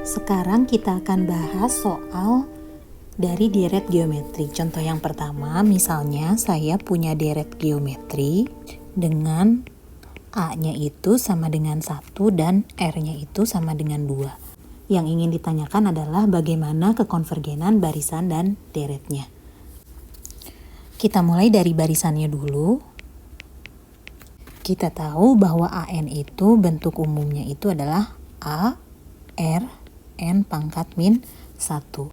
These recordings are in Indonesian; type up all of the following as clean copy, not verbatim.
Sekarang kita akan bahas soal dari deret geometri. Contoh yang pertama, misalnya saya punya deret geometri dengan A-nya itu sama dengan 1 dan R-nya itu sama dengan 2. Yang ingin ditanyakan adalah bagaimana kekonvergenan barisan dan deretnya. Kita mulai dari barisannya dulu. Kita tahu bahwa AN itu bentuk umumnya itu adalah A, R, N pangkat min 1.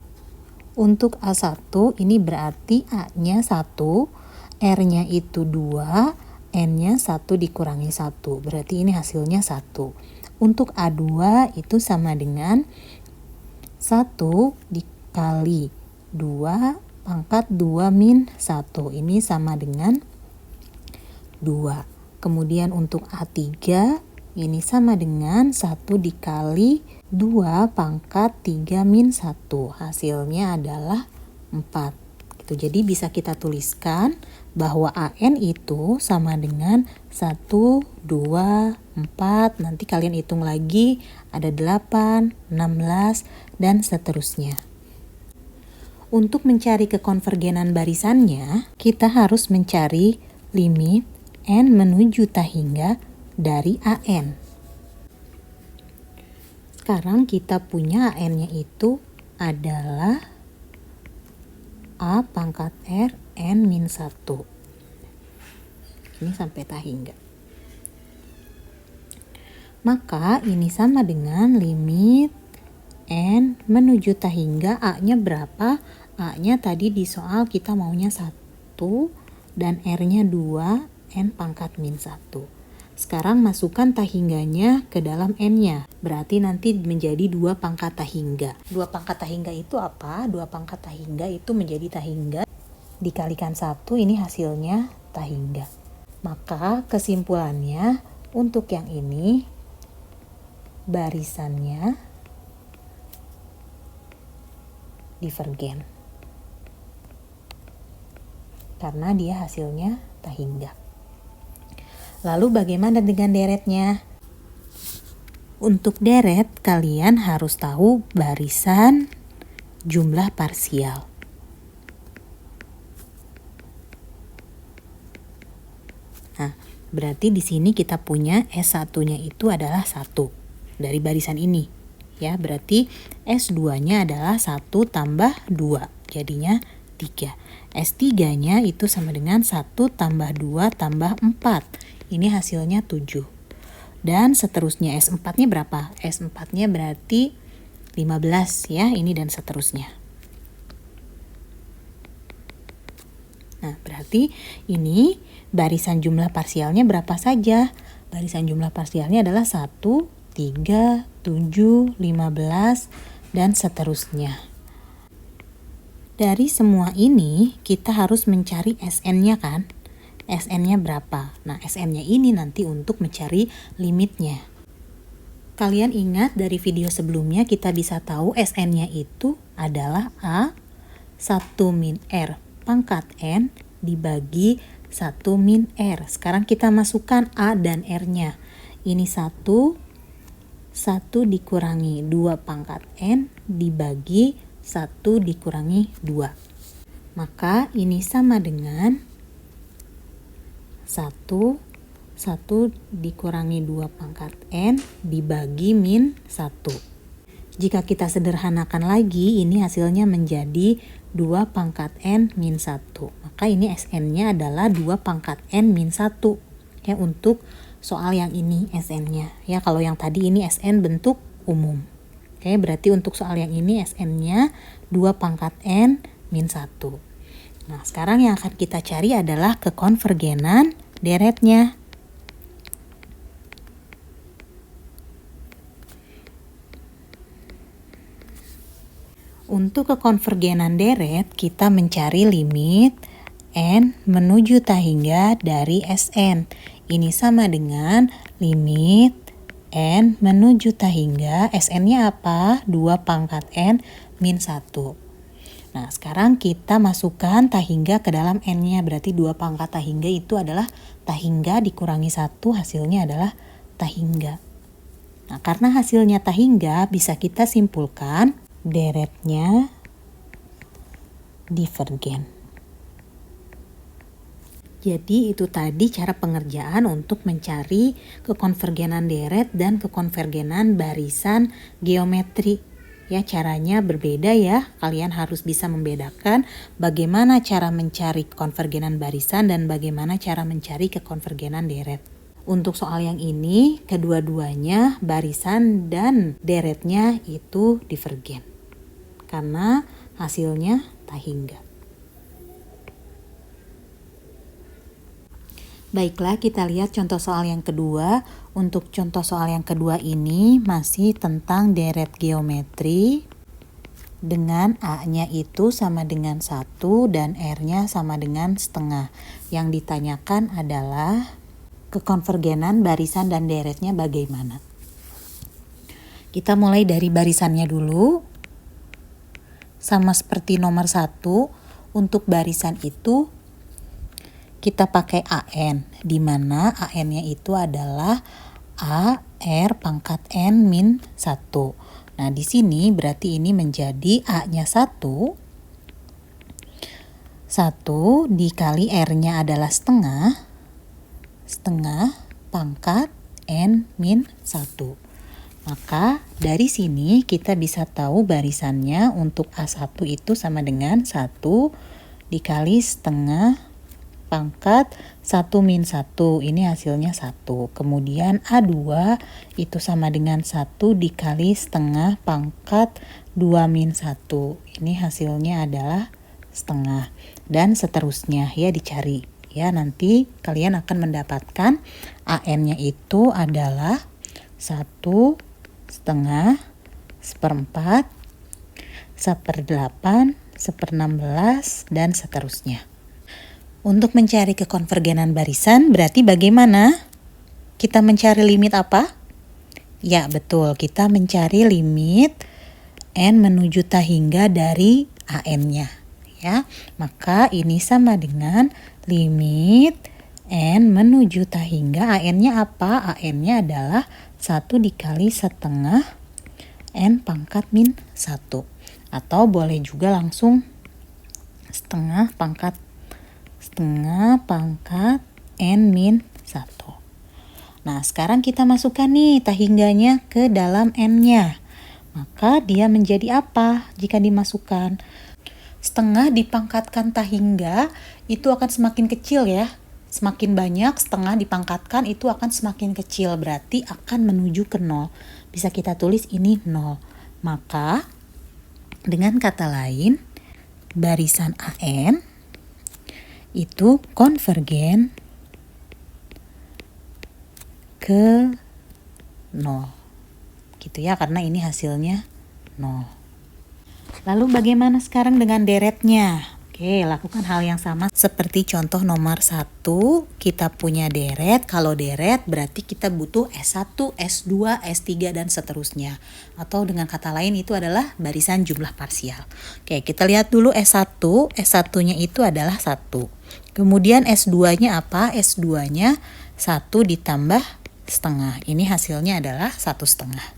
Untuk A1 ini berarti A-nya 1, R-nya itu 2, N-nya 1 dikurangi 1. Berarti ini hasilnya 1. Untuk A2 itu sama dengan 1 dikali 2 pangkat 2 min 1. Ini sama dengan 2. Kemudian untuk A3 ini sama dengan 1 dikali 2 pangkat 3 min 1. Hasilnya adalah 4. Jadi bisa kita tuliskan bahwa AN itu sama dengan 1, 2, 4. Nanti kalian hitung lagi ada 8, 16, dan seterusnya. Untuk mencari kekonvergenan barisannya, kita harus mencari limit N menuju hingga dari AN. Sekarang kita punya AN-nya itu adalah A pangkat R N min 1. Ini sampai hingga. Maka ini sama dengan limit N menuju hingga A-nya berapa? A-nya tadi di soal kita maunya 1 dan R-nya 2, N pangkat min 1. Sekarang masukkan tahingganya ke dalam N-nya. Berarti nanti menjadi 2 pangkat tahingga. 2 pangkat tahingga itu apa? 2 pangkat tahingga itu menjadi tahingga dikalikan 1, ini hasilnya tahingga. Maka kesimpulannya untuk yang ini barisannya divergen. Karena dia hasilnya tahingga. Lalu bagaimana dengan deretnya? Untuk deret, kalian harus tahu barisan jumlah parsial. Nah, berarti di sini kita punya S1-nya itu adalah 1 dari barisan ini. Ya, berarti S2-nya adalah 1 tambah 2, jadinya 3. S3-nya itu sama dengan 1 tambah 2 tambah 4. Ini hasilnya 7. Dan seterusnya S4-nya berapa? S4-nya berarti 15 ya, ini dan seterusnya. Nah, berarti ini barisan jumlah parsialnya berapa saja? Barisan jumlah parsialnya adalah 1, 3, 7, 15, dan seterusnya. Dari semua ini kita harus mencari SN-nya kan? SN-nya berapa? Nah, SN-nya ini nanti untuk mencari limitnya. Kalian ingat dari video sebelumnya kita bisa tahu SN-nya itu adalah A 1 min R pangkat N dibagi 1 min R. Sekarang kita masukkan A dan R-nya. Ini 1 dikurangi 2 pangkat N dibagi 1 dikurangi 2. Maka ini sama dengan 1 dikurangi 2 pangkat N dibagi min 1. Jika kita sederhanakan lagi, ini hasilnya menjadi 2 pangkat N min 1. Maka ini SN-nya adalah 2 pangkat N min 1. Ya, untuk soal yang ini SN-nya. Ya, kalau yang tadi ini SN bentuk umum. Oke, berarti untuk soal yang ini SN-nya 2 pangkat N min 1. Nah, sekarang yang akan kita cari adalah kekonvergenan deretnya. Untuk kekonvergenan deret, kita mencari limit N menuju hingga dari SN. Ini sama dengan limit N menuju hingga SN-nya apa? 2 pangkat N min 1. Nah, sekarang kita masukkan tahingga ke dalam N-nya. Berarti 2 pangkat tahingga itu adalah tahingga dikurangi 1, hasilnya adalah tahingga. Nah, karena hasilnya tahingga, bisa kita simpulkan deretnya divergen. Jadi itu tadi cara pengerjaan untuk mencari kekonvergenan deret dan kekonvergenan barisan geometri. Ya, caranya berbeda ya. Kalian harus bisa membedakan bagaimana cara mencari kekonvergenan barisan dan bagaimana cara mencari kekonvergenan deret. Untuk soal yang ini, kedua-duanya barisan dan deretnya itu divergen. Karena hasilnya tahingga. Baiklah, kita lihat contoh soal yang kedua. Untuk contoh soal yang kedua ini masih tentang deret geometri dengan A-nya itu sama dengan 1 dan R-nya sama dengan setengah. Yang ditanyakan adalah kekonvergenan barisan dan deretnya bagaimana. Kita mulai dari barisannya dulu. Sama seperti nomor 1, untuk barisan itu kita pakai AN, di mana AN-nya itu adalah A R pangkat N min 1. Nah, di sini berarti ini menjadi A-nya 1 dikali R-nya adalah setengah pangkat N min 1. Maka dari sini kita bisa tahu barisannya untuk A1 itu sama dengan 1 dikali setengah pangkat 1 min 1, ini hasilnya 1. Kemudian A2 itu sama dengan 1 dikali setengah pangkat 2 min 1, ini hasilnya adalah setengah. Dan seterusnya ya, dicari. Ya, nanti kalian akan mendapatkan AN-nya itu adalah 1 setengah, 1/4, 1/8, 1/16, dan seterusnya. Untuk mencari kekonvergenan barisan, berarti bagaimana? Kita mencari limit apa? Ya, betul. Kita mencari limit N menuju tahingga dari AN-nya. Ya, maka ini sama dengan limit N menuju tahingga. AN-nya apa? AN-nya adalah 1 dikali setengah N pangkat min 1. Atau boleh juga langsung setengah pangkat N min 1. Nah, sekarang kita masukkan nih tahingganya ke dalam N-nya. Maka dia menjadi apa jika dimasukkan? Setengah dipangkatkan tahingga itu akan semakin kecil ya. Semakin banyak setengah dipangkatkan itu akan semakin kecil. Berarti akan menuju ke 0. Bisa kita tulis ini 0. Maka dengan kata lain, barisan AN itu konvergen ke 0. Gitu ya, karena ini hasilnya 0. Lalu bagaimana sekarang dengan deretnya? Oke, lakukan hal yang sama seperti contoh nomor 1. Kita punya deret. Kalau deret berarti kita butuh S1, S2, S3, dan seterusnya. Atau dengan kata lain itu adalah barisan jumlah parsial. Oke, kita lihat dulu S1. S1-nya itu adalah 1. Kemudian S2-nya apa? S2-nya 1 ditambah setengah. Ini hasilnya adalah 1/2.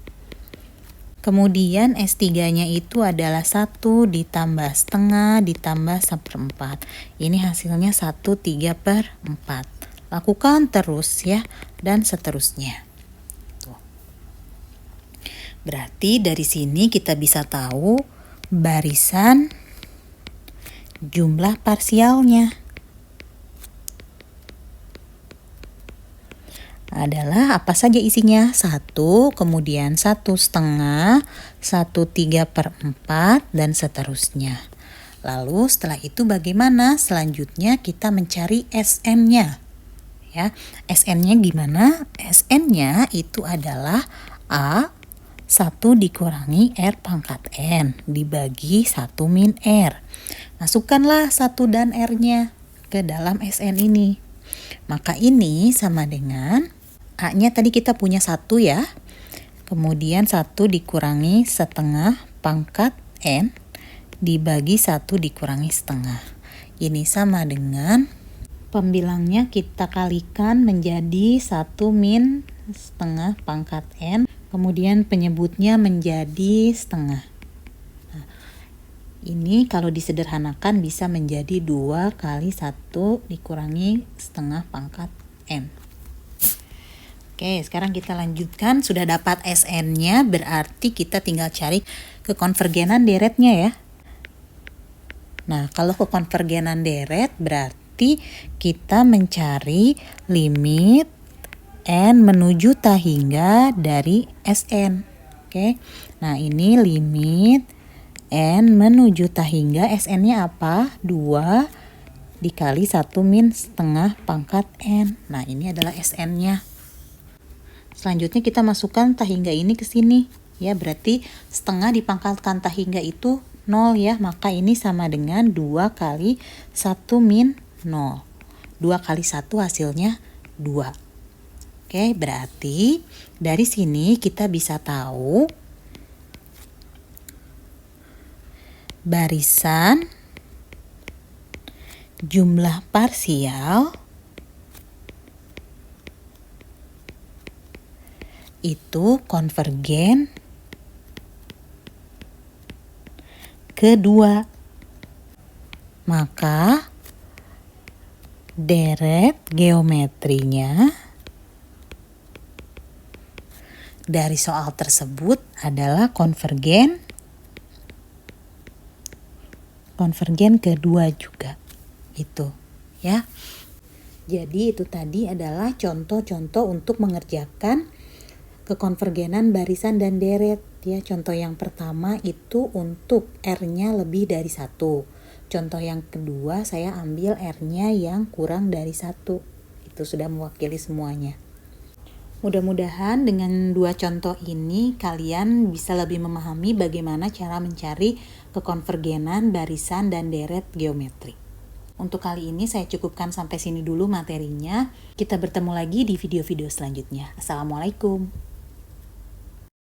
Kemudian S3-nya itu adalah 1 ditambah setengah ditambah 1/4. Ini hasilnya 1/3/4. Lakukan terus ya, dan seterusnya. Tuh. Berarti dari sini kita bisa tahu barisan jumlah parsialnya adalah apa saja isinya? 1, kemudian 1/2, 1/3/4, dan seterusnya. Lalu setelah itu bagaimana? Selanjutnya kita mencari SN-nya. Ya, SN-nya gimana? SN-nya itu adalah A 1 dikurangi R pangkat N dibagi 1 min R. Masukkanlah 1 dan R-nya ke dalam SN ini. Maka ini sama dengan A-nya tadi kita punya 1 ya. Kemudian 1 dikurangi setengah pangkat N dibagi 1 dikurangi setengah. Ini sama dengan pembilangnya kita kalikan menjadi 1 min setengah pangkat N. Kemudian penyebutnya menjadi setengah. Nah, ini kalau disederhanakan bisa menjadi 2 kali 1 dikurangi setengah pangkat N. Oke, sekarang kita lanjutkan. Sudah dapat SN-nya, berarti kita tinggal cari kekonvergenan deretnya ya. Nah, kalau kekonvergenan deret berarti kita mencari limit N menuju tak hingga dari SN. Oke, nah ini limit N menuju tak hingga, SN-nya apa? 2 dikali 1 min setengah pangkat N. Nah, ini adalah SN-nya. Selanjutnya kita masukkan tak hingga ini ke sini. Ya, berarti setengah dipangkatkan tak hingga itu 0 ya. Maka ini sama dengan 2 kali 1 min 0. 2 kali 1 hasilnya 2. Oke, berarti dari sini kita bisa tahu barisan jumlah parsial itu konvergen kedua. Maka deret geometrinya dari soal tersebut adalah konvergen kedua juga. Itu ya. Jadi itu tadi adalah contoh-contoh untuk mengerjakan kekonvergenan barisan dan deret ya. Contoh yang pertama itu untuk R-nya lebih dari 1. Contoh yang kedua saya ambil R-nya yang kurang dari 1. Itu sudah mewakili semuanya. Mudah-mudahan dengan 2 contoh ini kalian bisa lebih memahami bagaimana cara mencari kekonvergenan barisan dan deret geometri. Untuk kali ini saya cukupkan sampai sini dulu materinya. Kita bertemu lagi di video-video selanjutnya. Assalamualaikum.